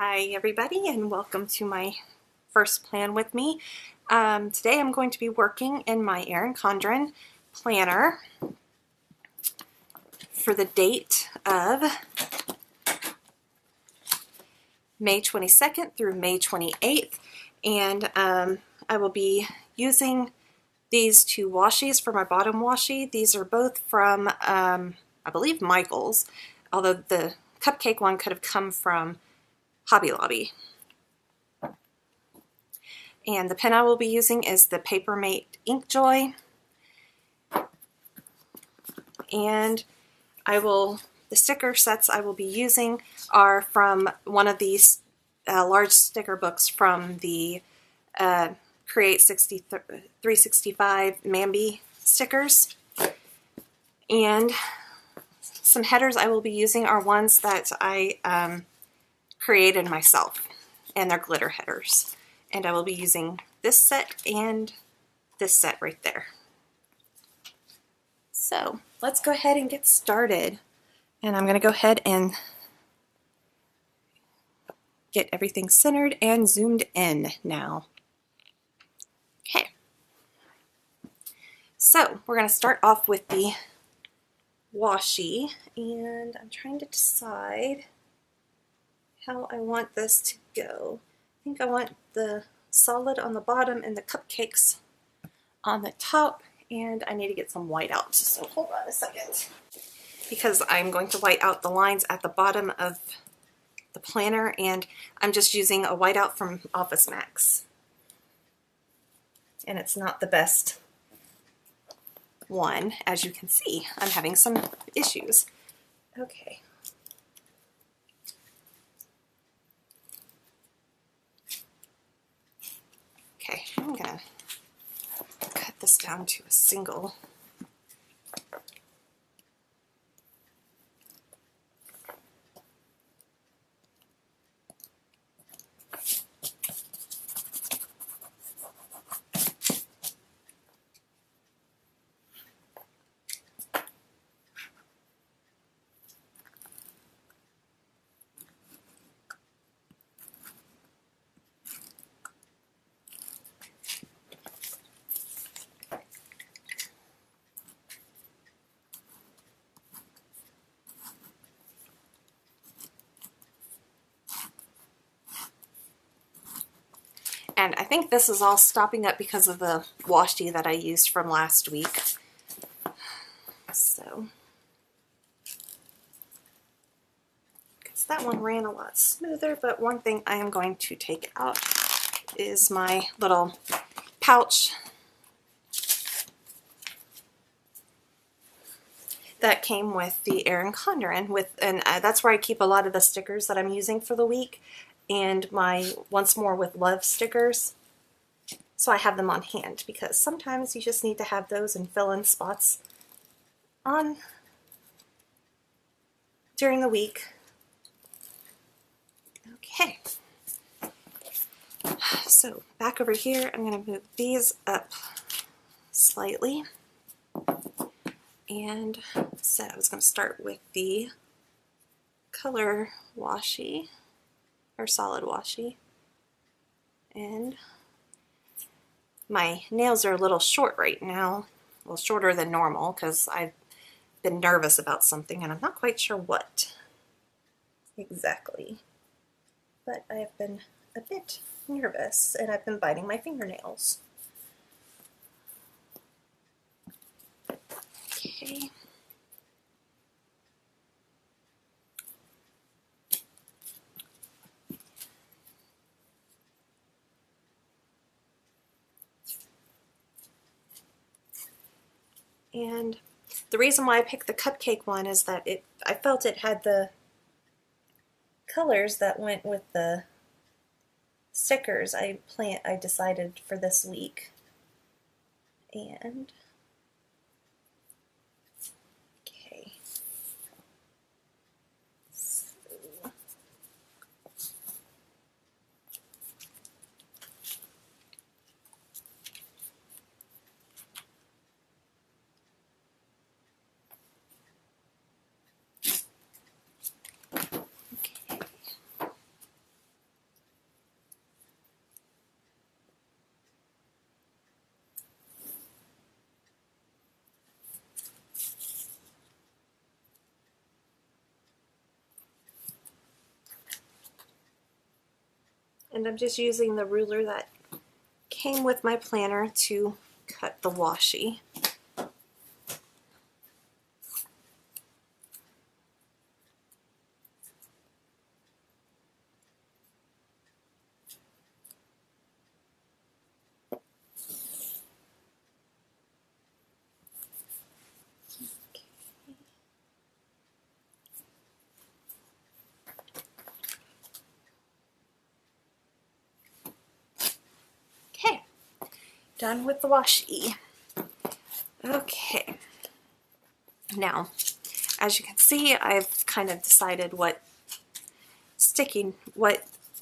Hi everybody, and welcome to my first plan with me. Today I'm going to be working in my Erin Condren planner for the date of May 22nd through May 28th, and I will be using these two washies for my bottom washi. These are both from, I believe, Michaels, although the cupcake one could have come from Hobby Lobby. And the pen I will be using is the Papermate Inkjoy. And the sticker sets I will be using are from one of these large sticker books from the Create 365 Mambi stickers. And some headers I will be using are ones that I created myself, and they're glitter headers. And I will be using this set and this set right there. So let's go ahead and get started. And I'm going to go ahead and get everything centered and zoomed in now. Okay. So we're going to start off with the washi, and I'm trying to decide how I want this to go. I think I want the solid on the bottom and the cupcakes on the top, and I need to get some white out. So hold on a second, because I'm going to white out the lines at the bottom of the planner, and I'm just using a whiteout from Office Max, and it's not the best one. As you can see, I'm having some issues. Okay. Okay, I'm gonna cut this down to a single. And I think this is all stopping up because of the washi that I used from last week. So, because that one ran a lot smoother, but one thing I am going to take out is my little pouch that came with the Erin Condren, and that's where I keep a lot of the stickers that I'm using for the week, and my Once More with Love stickers. So I have them on hand, because sometimes you just need to have those and fill in spots on during the week. Okay. So back over here, I'm going to move these up slightly. And so I was going to start with the color washi, or solid washi. And my nails are a little short right now, well, shorter than normal, because I've been nervous about something and I'm not quite sure what exactly. But I have been a bit nervous, and I've been biting my fingernails. Okay. And the reason why I picked the cupcake one is that I felt it had the colors that went with the stickers I decided for this week. And okay. So, And I'm just using the ruler that came with my planner to cut the washi. Okay, done with the washi. Okay, now as you can see, I've kind of decided what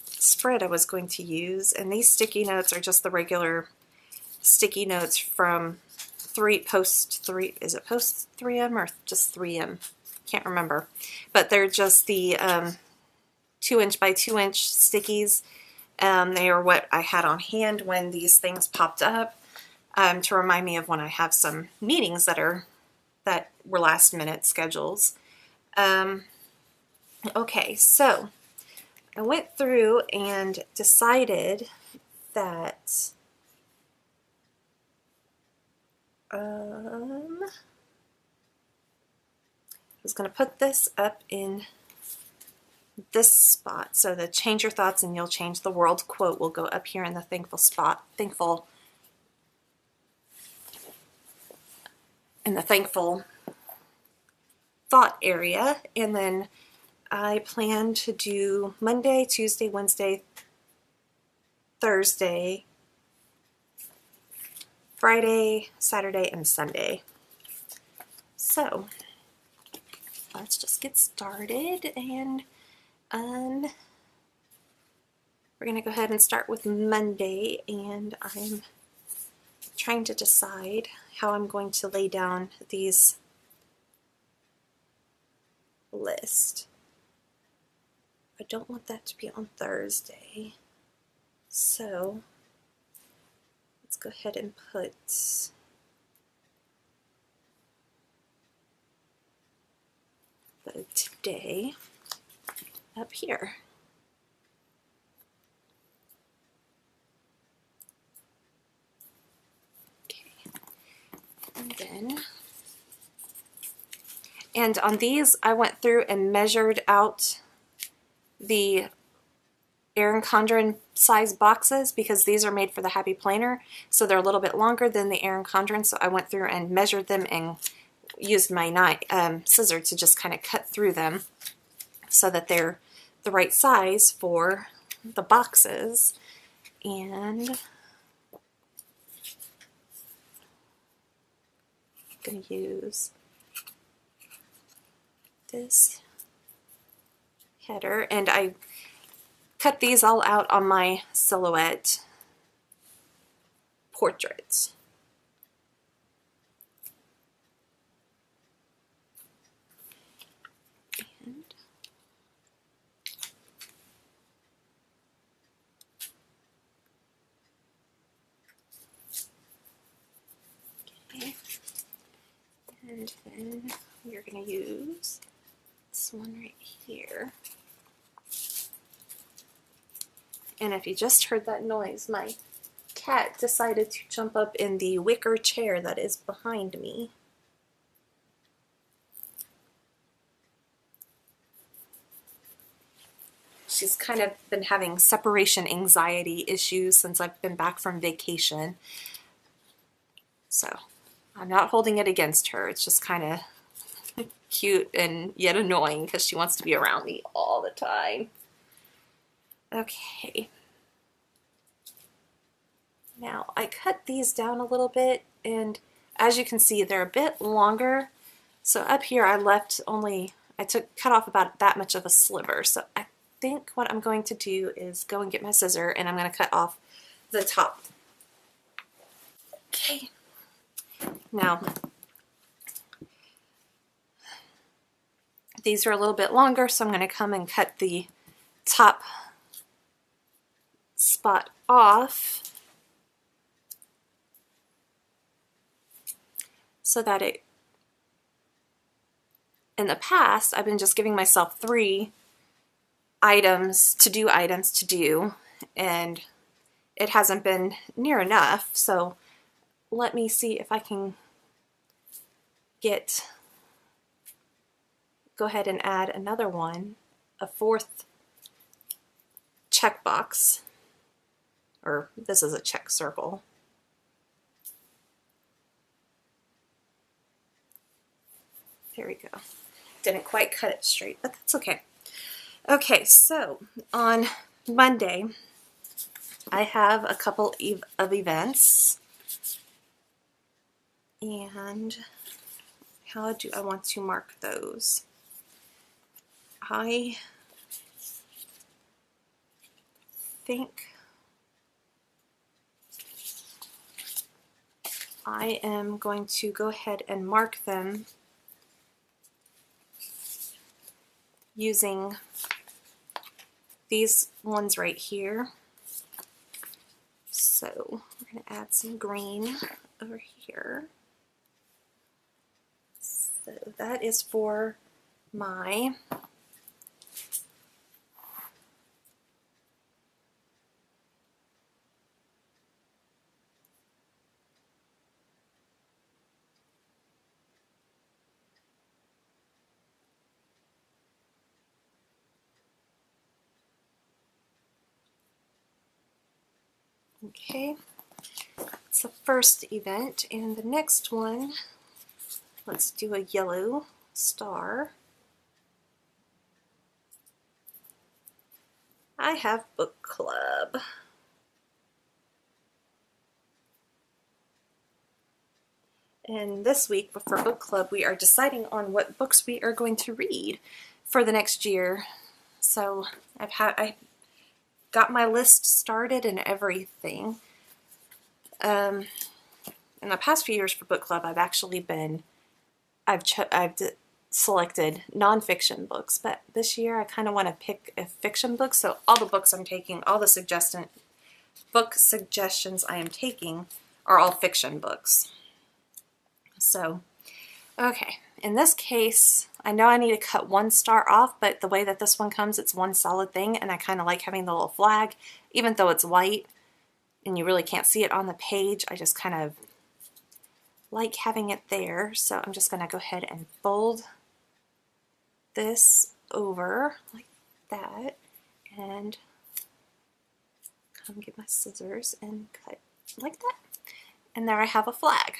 spread I was going to use, and these sticky notes are just the regular sticky notes from Post 3M or just 3M? Can't remember, but they're just the 2" by 2" stickies. They are what I had on hand when these things popped up, to remind me of when I have some meetings that were last minute schedules. Okay, so I went through and decided that I was going to put this up in this spot. So the "Change Your Thoughts and You'll Change the World" quote will go up here in the thankful spot, in the thankful thought area. And then I plan to do Monday, Tuesday, Wednesday, Thursday, Friday, Saturday, and Sunday. So let's just get started, and we're going to go ahead and start with Monday, and I'm trying to decide how I'm going to lay down these lists. I don't want that to be on Thursday, so let's go ahead and put the today up here. And on these, I went through and measured out the Erin Condren size boxes, because these are made for the Happy Planner, so they're a little bit longer than the Erin Condren. So I went through and measured them and used my scissor to just kind of cut through them so that they're the right size for the boxes. And I'm going to use this header, and I cut these all out on my Silhouette portraits. And then we're going to use this one right here. And if you just heard that noise, my cat decided to jump up in the wicker chair that is behind me. She's kind of been having separation anxiety issues since I've been back from vacation. So I'm not holding it against her. It's just kind of cute and yet annoying because she wants to be around me all the time. Okay. Now I cut these down a little bit, and as you can see, they're a bit longer. So up here I cut off about that much of a sliver. So I think what I'm going to do is go and get my scissor, and I'm going to cut off the top. Okay. Now, these are a little bit longer, so I'm going to come and cut the top spot off so that in the past, I've been just giving myself 3 items to do, and it hasn't been near enough. So let me see if I can go ahead and add another one, a fourth checkbox, or this is a check circle. There we go. Didn't quite cut it straight, but that's okay. Okay, so on Monday, I have a couple of events, and how do I want to mark those? I think I am going to go ahead and mark them using these ones right here. So we're going to add some green over here. So that is for my okay. It's the first event, and the next one, let's do a yellow star. I have book club. And this week for book club, we are deciding on what books we are going to read for the next year. So I got my list started and everything. In the past few years for book club, I've selected nonfiction books, but this year I kind of want to pick a fiction book. So all the books I'm taking, all the book suggestions I am taking are all fiction books. So, okay, in this case, I know I need to cut one star off, but the way that this one comes, it's one solid thing, and I kind of like having the little flag, even though it's white and you really can't see it on the page. I just kind of like having it there. So I'm just going to go ahead and fold this over like that and come get my scissors and cut like that. And there I have a flag.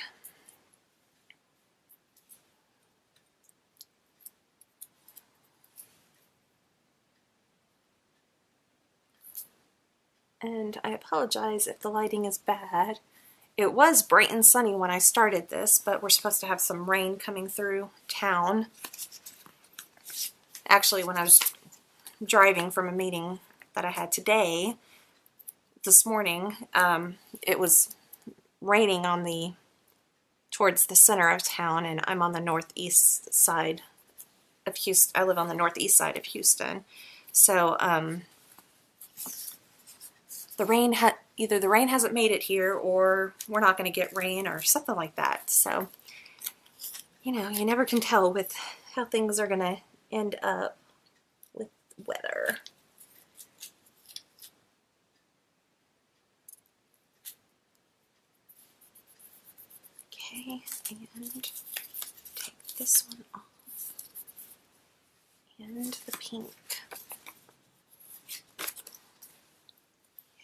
And I apologize if the lighting is bad. It was bright and sunny when I started this, but we're supposed to have some rain coming through town. Actually, when I was driving from a meeting that I had this morning, it was raining towards the center of town, and I'm on the northeast side of Houston. I live on the northeast side of Houston. So, either the rain hasn't made it here, or we're not going to get rain, or something like that. So, you know, you never can tell with how things are going to end up with weather. Okay, and take this one off. And the pink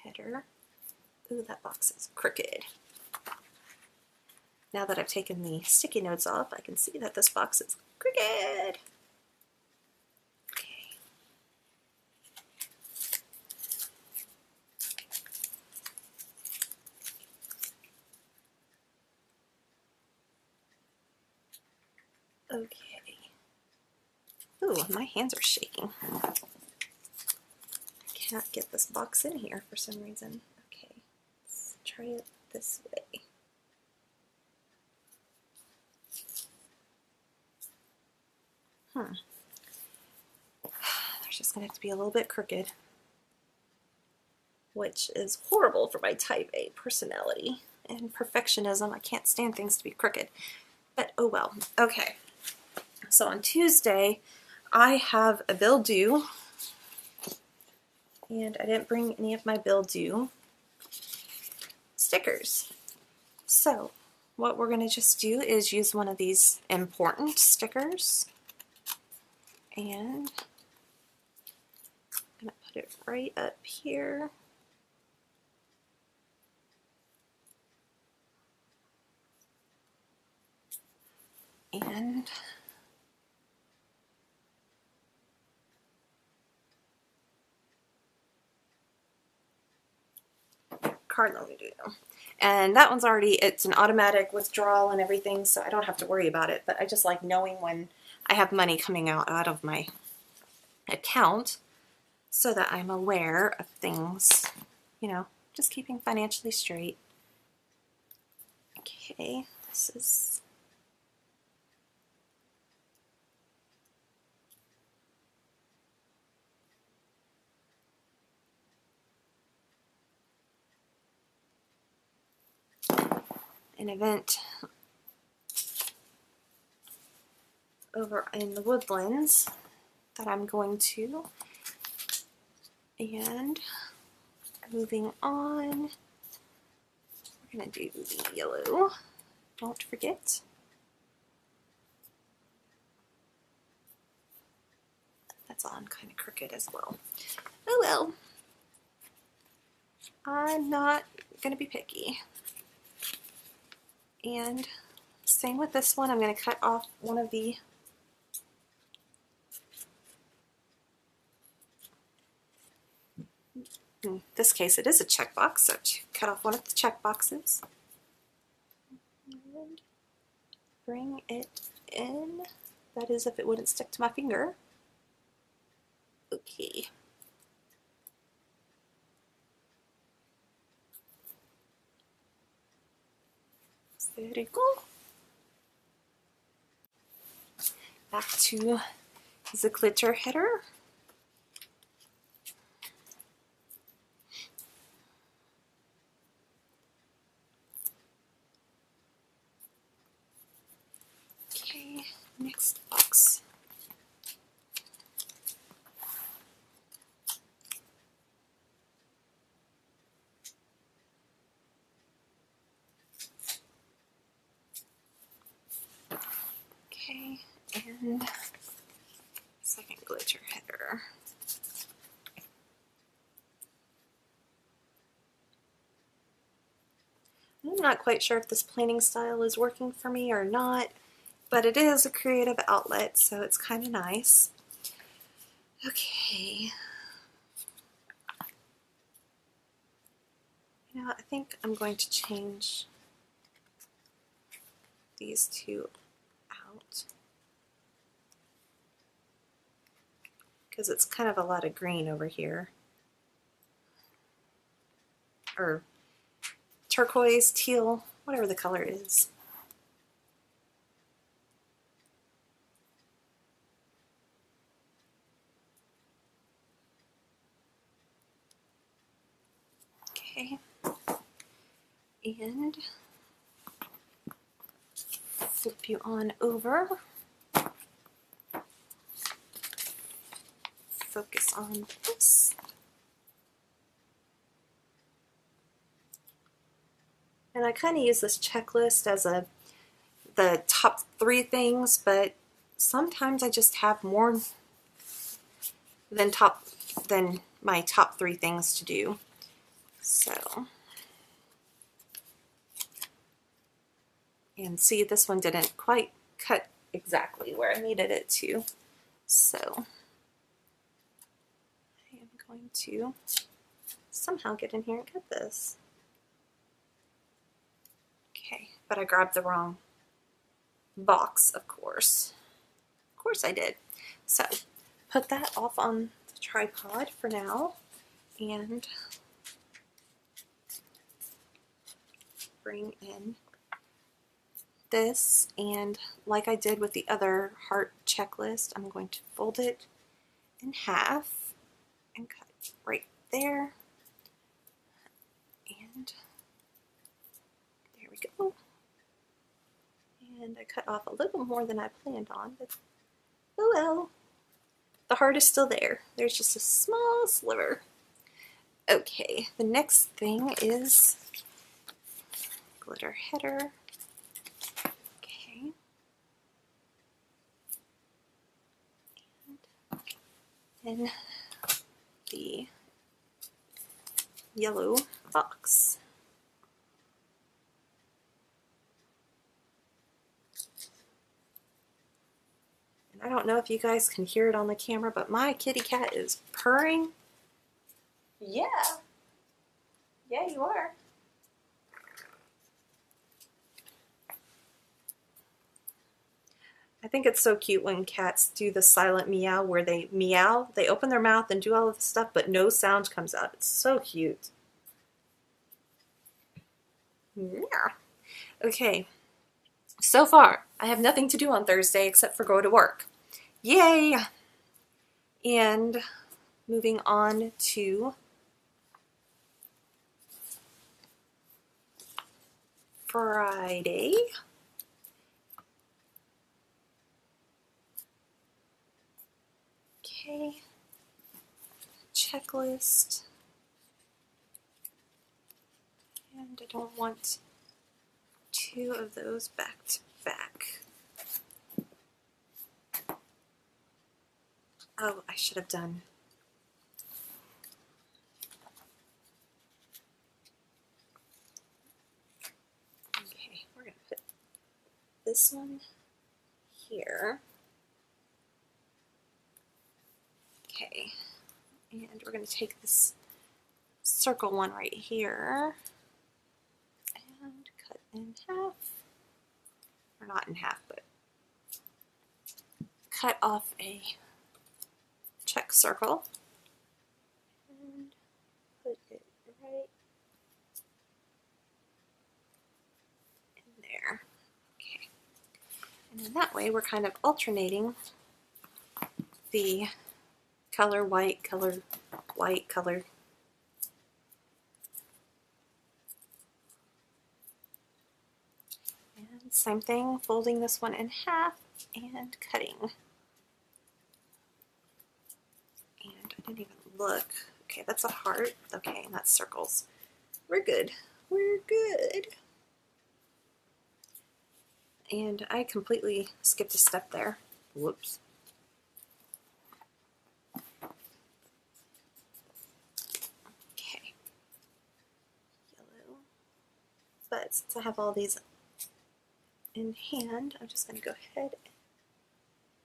header. Ooh, that box is crooked. Now that I've taken the sticky notes off, I can see that this box is crooked. Okay. Okay. Ooh, my hands are shaking. I can't get this box in here for some reason. Okay, let's try it this way. There's just going to have to be a little bit crooked, which is horrible for my type A personality and perfectionism. I can't stand things to be crooked, but oh well. Okay, so on Tuesday, I have a bill due And I didn't bring any of my bill due stickers. So what we're going to just do is use one of these important stickers, and I'm going to put it right up here. And card loan due. And that one's already, it's an automatic withdrawal and everything, so I don't have to worry about it. But I just like knowing when I have money coming out of my account so that I'm aware of things, you know, just keeping financially straight. Okay, this is an event over in the Woodlands that I'm going to. And moving on, we're going to do the yellow. Don't forget. That's on kind of crooked as well. Oh well. I'm not going to be picky. And same with this one. I'm going to cut off one of the in this case it is a checkbox, so cut off one of the check boxes and bring it in. That is if it wouldn't stick to my finger. Okay. Very cool. Back to the glitter header. Okay, next box. Okay, and second glitter header. I'm not quite sure if this planing style is working for me or not, but it is a creative outlet, so it's kind of nice. Okay. You know, I think I'm going to change these two out because it's kind of a lot of green over here. Or turquoise, teal, whatever the color is. Okay. And flip you on over. Focus on this. And I kind of use this checklist as the top 3 things, but sometimes I just have more than my top 3 things to do. So, and see, this one didn't quite cut exactly where I needed it to. So I am going to somehow get in here and cut this. Okay, but I grabbed the wrong box, of course. Of course I did. So put that off on the tripod for now and bring in this, and like I did with the other heart checklist, I'm going to fold it in half and cut it right there, and there we go. And I cut off a little more than I planned on, but oh well. The heart is still there. There's just a small sliver. Okay, the next thing is glitter header. Okay. And the yellow box. And I don't know if you guys can hear it on the camera, but my kitty cat is purring. Yeah. Yeah, you are. I think it's so cute when cats do the silent meow where they meow, they open their mouth and do all of the stuff, but no sound comes out. It's so cute. Yeah. Okay, so far I have nothing to do on Thursday except for go to work. Yay! And moving on to Friday. Okay, checklist. And I don't want two of those back to back. Oh, I should have done. Okay, we're going to put this one here. Okay, and we're going to take this circle one right here and cut in half, or not in half, but cut off a check circle and put it right in there. Okay, and in that way we're kind of alternating the color white, color white, color. And same thing, folding this one in half and cutting. And I didn't even look. Okay, that's a heart. Okay, and that's circles. We're good. We're good. And I completely skipped a step there. Whoops. Okay. Yellow. But since I have all these in hand, I'm just going to go ahead.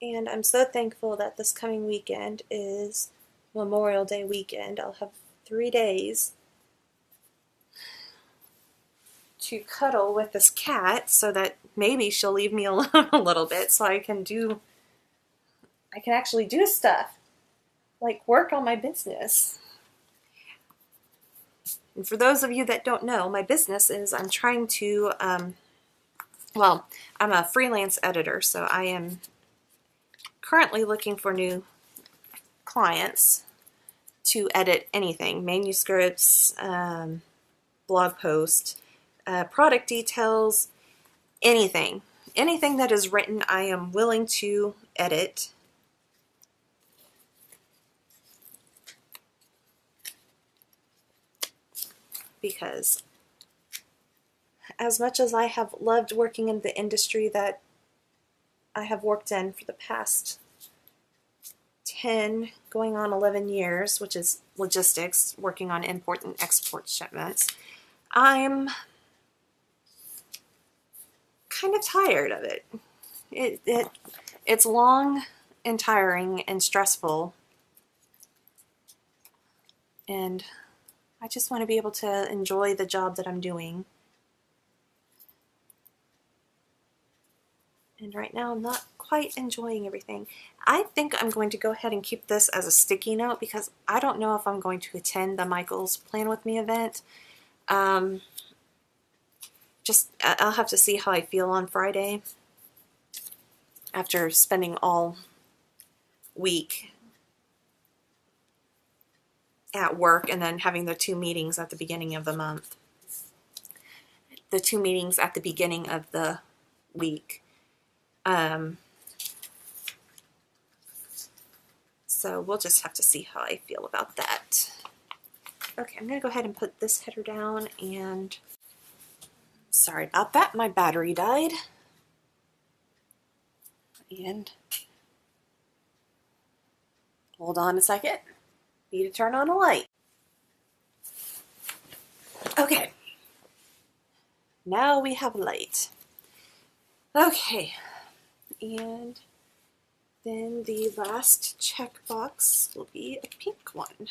And I'm so thankful that this coming weekend is Memorial Day weekend. I'll have 3 days to cuddle with this cat so that maybe she'll leave me alone a little bit so I can actually do stuff like work on my business. And for those of you that don't know, my business is I'm trying to, well, I'm a freelance editor, so I am currently looking for new clients to edit anything, manuscripts, blog posts, product details, anything. Anything that is written, I am willing to edit. Because as much as I have loved working in the industry that I have worked in for the past 10, going on 11 years, which is logistics, working on import and export shipments, I'm kind of tired of it. It's long and tiring and stressful, and I just want to be able to enjoy the job that I'm doing. And right now I'm not quite enjoying everything. I think I'm going to go ahead and keep this as a sticky note because I don't know if I'm going to attend the Michael's Plan With Me event. I'll have to see how I feel on Friday after spending all week at work and then having the 2 meetings at the beginning of the month. The 2 meetings at the beginning of the week. So we'll just have to see how I feel about that. Okay, I'm going to go ahead and put this header down, and sorry about that, my battery died. And hold on a second, need to turn on a light. Okay, now we have light. Okay, and then the last checkbox will be a pink one.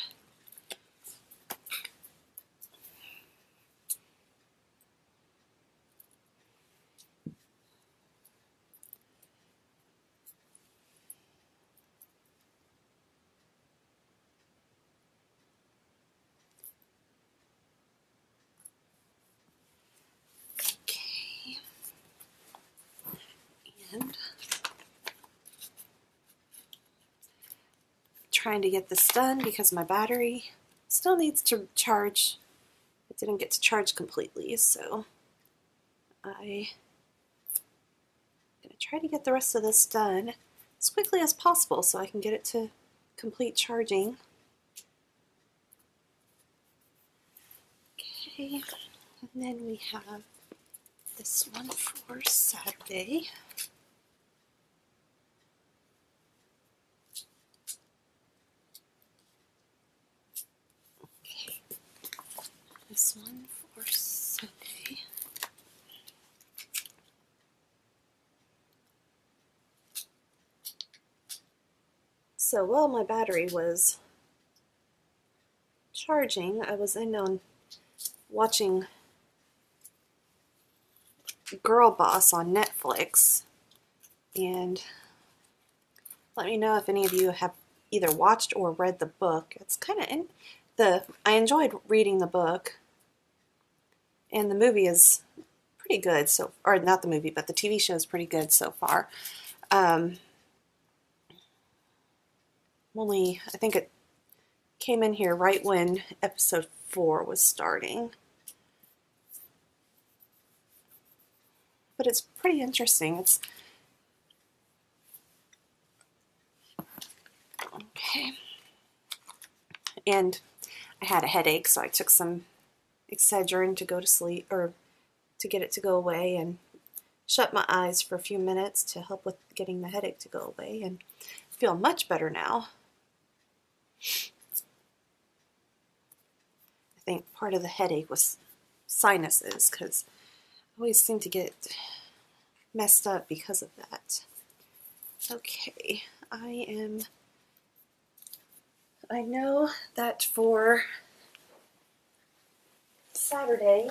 Okay, and trying to get this done because my battery still needs to charge. It didn't get to charge completely, so I'm going to try to get the rest of this done as quickly as possible so I can get it to complete charging. Okay, and then we have this one for Saturday. Okay, this one for Sunday. So while my battery was charging, I was in on watching Girl Boss on Netflix, and let me know if any of you have either watched or read the book. It's kind of I enjoyed reading the book, and the movie is pretty good. So, or not the movie, but the TV show is pretty good so far. Only I think it came in here right when episode 4 was starting. But it's pretty interesting. It's okay. And I had a headache, so I took some Excedrin to go to sleep, or to get it to go away, and shut my eyes for a few minutes to help with getting the headache to go away, and I feel much better now. I think part of the headache was sinuses, because I always seem to get messed up because of that. Okay, I know that for Saturday,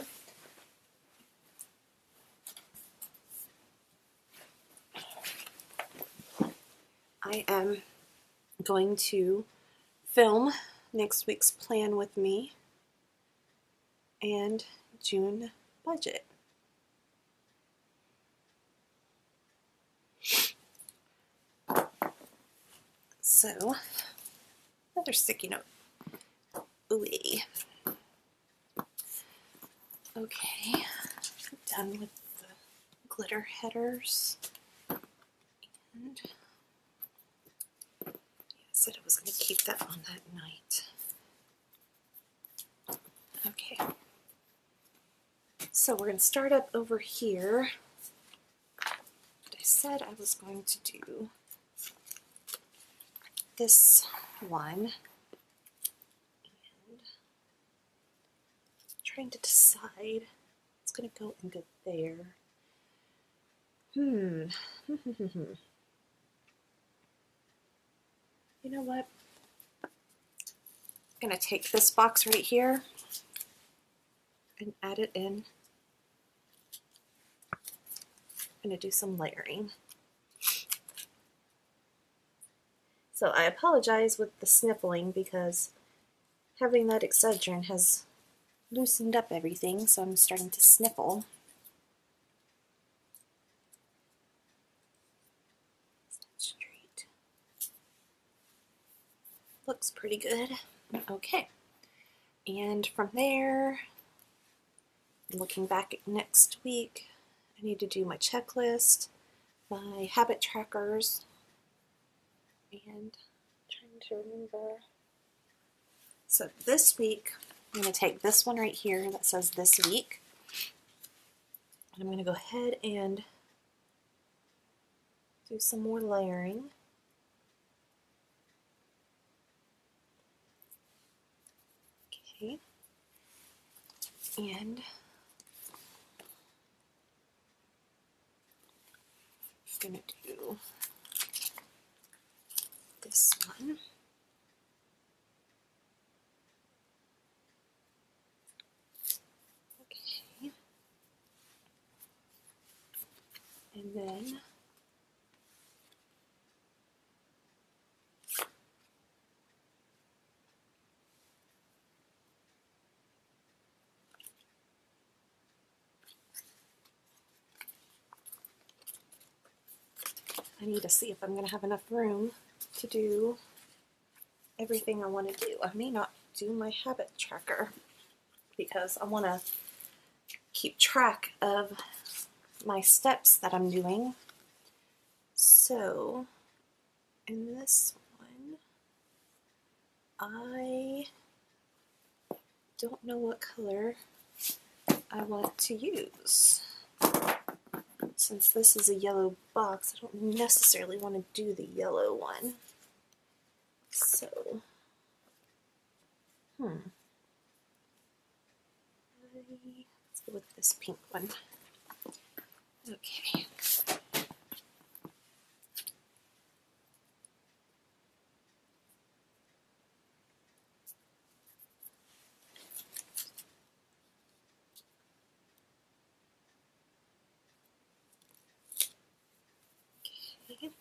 I am going to film next week's plan with me and June budget. So, another sticky note. Ooh-wee. Okay, done with the glitter headers. And I said I was going to keep that on that night. Okay, so we're going to start up over here. I said I was going to do this one. And trying to decide it's going to go and go there. You know what? I'm going to take this box right here and add it in. I'm going to do some layering. So I apologize with the sniffling because having that Excedrin has loosened up everything, so I'm starting to sniffle. Straight. Looks pretty good. Okay. And from there, looking back at next week, I need to do my checklist, my habit trackers, and trying to remember. So this week, I'm going to take this one right here that says this week, and I'm going to go ahead and do some more layering. Okay, and I'm going to do this one. Okay, and then I need to see if I'm going to have enough room to do everything I want to do. I may not do my habit tracker because I want to keep track of my steps that I'm doing. So in this one, I don't know what color I want to use. Since this is a yellow box, I don't necessarily want to do the yellow one. So, let's go with this pink one. Okay. Okay.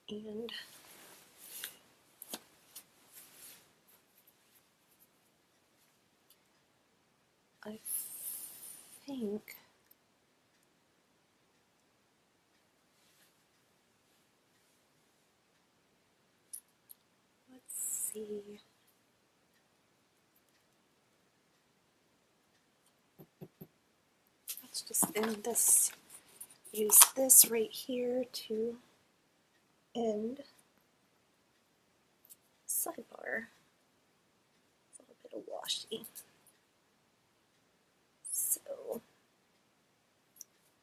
And I think let's see. Let's just end this. Use this right here to end sidebar. It's a little bit of washy. So,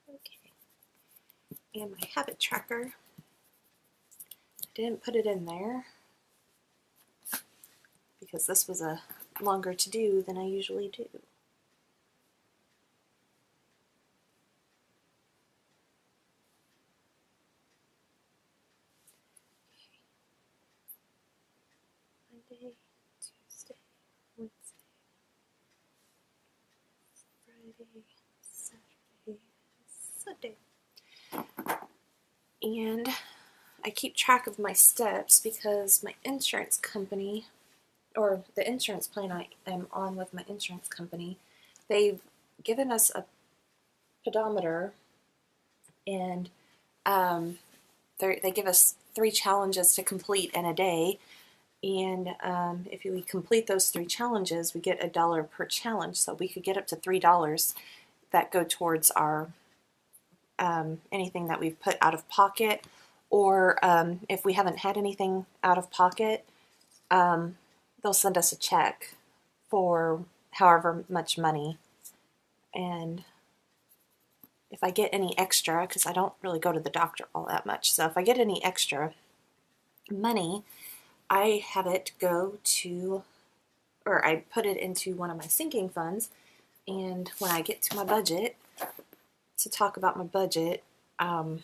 okay. And my habit tracker, I didn't put it in there because this was a longer to do than I usually do. Monday, Tuesday, Wednesday, Friday, Saturday, Sunday. And I keep track of my steps because my insurance company, or the insurance plan I am on with my insurance company, they've given us a pedometer, and they give us 3 challenges to complete in a day. And if we complete those 3 challenges, we get $1 per challenge. So we could get up to $3 that go towards our anything that we've put out of pocket, or if we haven't had anything out of pocket, they'll send us a check for however much money. And if I get any extra, because I don't really go to the doctor all that much, so if I get any extra money, I have it go to, or I put it into one of my sinking funds, and when I get to my budget, to talk about my budget, I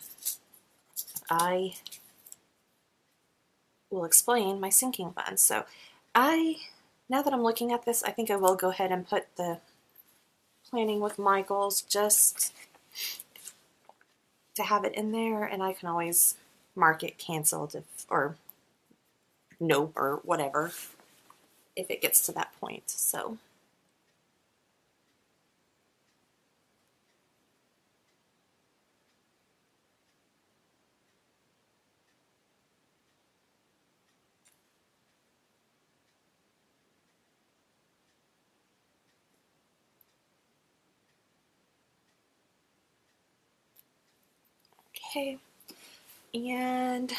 will explain my sinking funds. So now that I'm looking at this, I think I will go ahead and put the Planning with Michaels just to have it in there, and I can always mark it canceled or nope or whatever if it gets to that point. So okay, and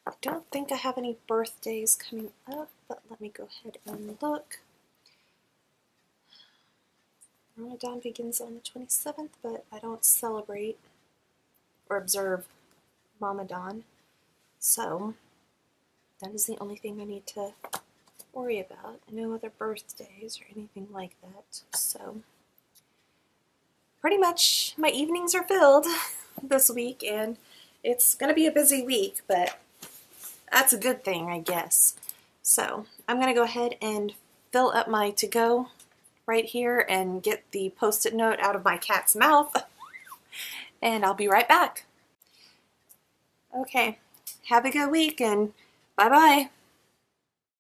I don't think I have any birthdays coming up, but let me go ahead and look. Ramadan begins on the 27th, but I don't celebrate or observe Ramadan. So that is the only thing I need to worry about. No other birthdays or anything like that. So pretty much my evenings are filled this week, and it's going to be a busy week, but that's a good thing, I guess. So I'm going to go ahead and fill up my to-go right here and get the Post-it note out of my cat's mouth, and I'll be right back. Okay, have a good week, and bye-bye.